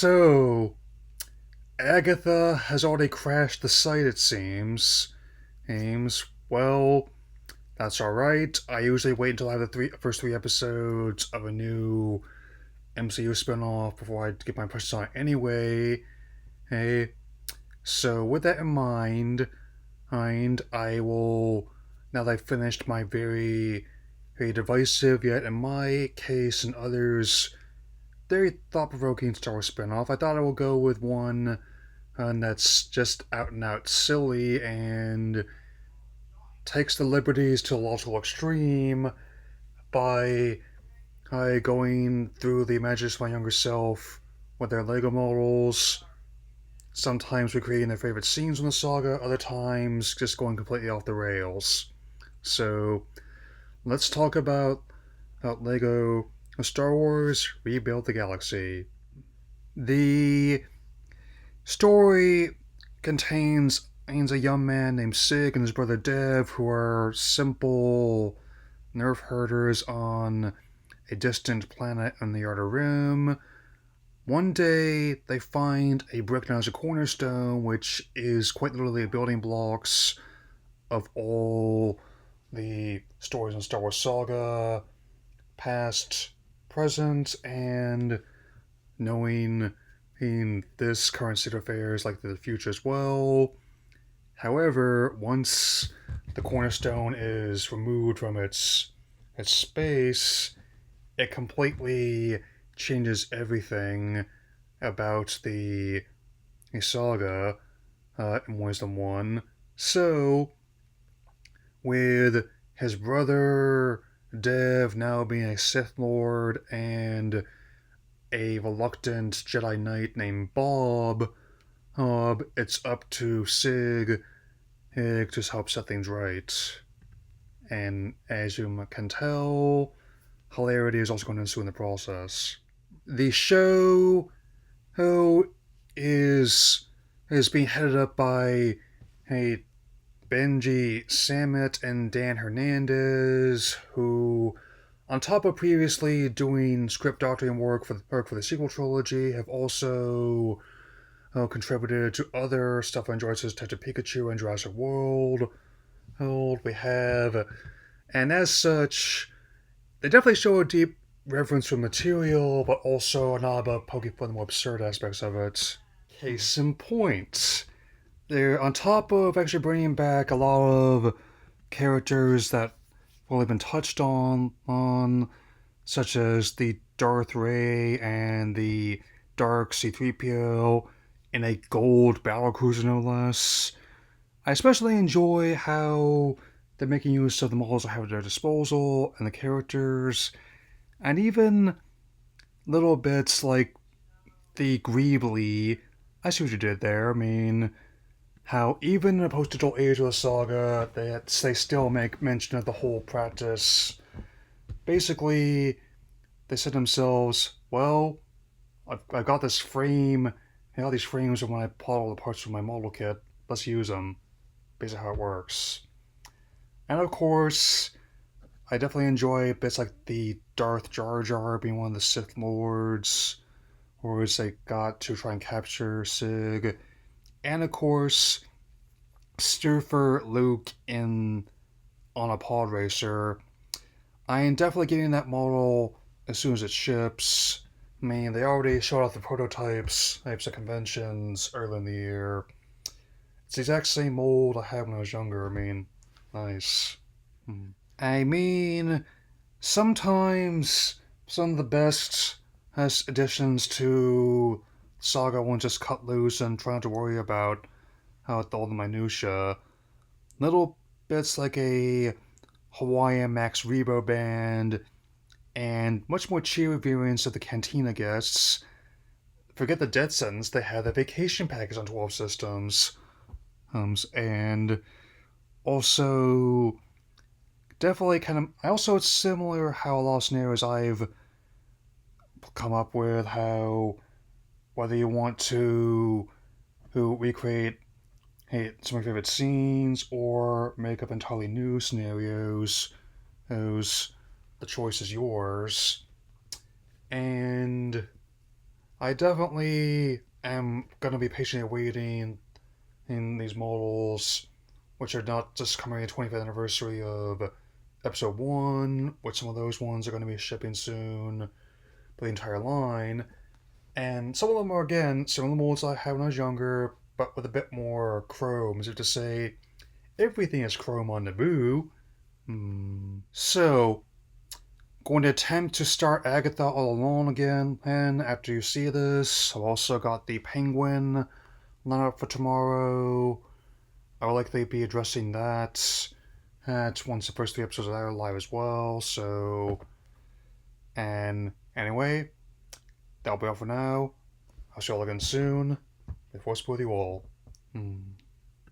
So, Agatha has already crashed the site, it seems. Well, that's alright. I usually wait until I have the first three episodes of a new MCU spinoff before I get my impressions on it anyway. Hey, so with that in mind, I will, now that I've finished my very divisive, yet in my case and others, very thought-provoking Star Wars spinoff, I thought I will go with one that's just out and out silly and takes the liberties to a logical extreme by going through the imagination of my younger self with their Lego models, sometimes recreating their favorite scenes from the saga, other times just going completely off the rails. So let's talk about Lego Star Wars Rebuild the Galaxy. The story contains a young man named Sig and his brother Dev, who are simple nerf herders on a distant planet in the Outer Rim. One day, they find a brick known as a cornerstone, which is quite literally the building blocks of all the stories in Star Wars Saga, past, present, and knowing in this current state of affairs, like the future as well. However, once the cornerstone is removed from its space, it completely changes everything about the saga in Wisdom One. So, with his brother Dev now being a Sith Lord and a reluctant Jedi Knight named Bob, it's up to Sig to help set things right. And as you can tell, hilarity is also going to ensue in the process. The show is is being headed up by a Benji Samit and Dan Hernandez, who, on top of previously doing script doctoring work for the sequel trilogy, have also contributed to other stuff I enjoyed, such as Detective Pikachu and Jurassic World. We have, and as such, they definitely show a deep reverence for material, but also not about poking fun at the more absurd aspects of it. Case in point, they're on top of actually bringing back a lot of characters that well have been touched on such as the Darth Ray and the Dark C3PO in a gold battlecruiser no less. I especially enjoy how they're making use of the models I have at their disposal and the characters, and even little bits like the Greebly. I see what you did there. I mean, how even in the post-digital age of the saga, they still make mention of the whole practice. Basically, they said to themselves, well, I've got this frame, I got these frames when I pull all the parts from my model kit, let's use them. Basically how it works. And of course, I definitely enjoy bits like the Darth Jar Jar being one of the Sith Lords, or as they got to try and capture Sig, and of course, Sturfer Luke in on a pod racer. I am definitely getting that model as soon as it ships. I mean, they already showed off the types at conventions early in the year. It's the exact same mold I had when I was younger. I mean, nice. I mean, sometimes some of the best additions to Saga won't just cut loose and try not to worry about all the minutia. Little bits like a Hawaiian Max Rebo band and much more cheery variants of the Cantina guests. Forget the death sentence, they had a vacation package on 12 systems. And also, definitely kind of. Also, it's similar how a lot of scenarios I've come up with, how whether you want to recreate some of your favorite scenes or make up entirely new scenarios, the choice is yours. And I definitely am gonna be patiently waiting in these models, which are not just coming in the 25th anniversary of episode 1, which some of those ones are going to be shipping soon for the entire line. And some of them are, again, some of the molds I had when I was younger, but with a bit more chrome, as if to say, everything is chrome on Naboo. So, going to attempt to start Agatha All Along again, and after you see this, I've also got the Penguin lineup for tomorrow. I will likely be addressing that at once the first 3 episodes are live as well, so... And anyway, that'll be all for now. I'll see you all again soon. The force be with you all.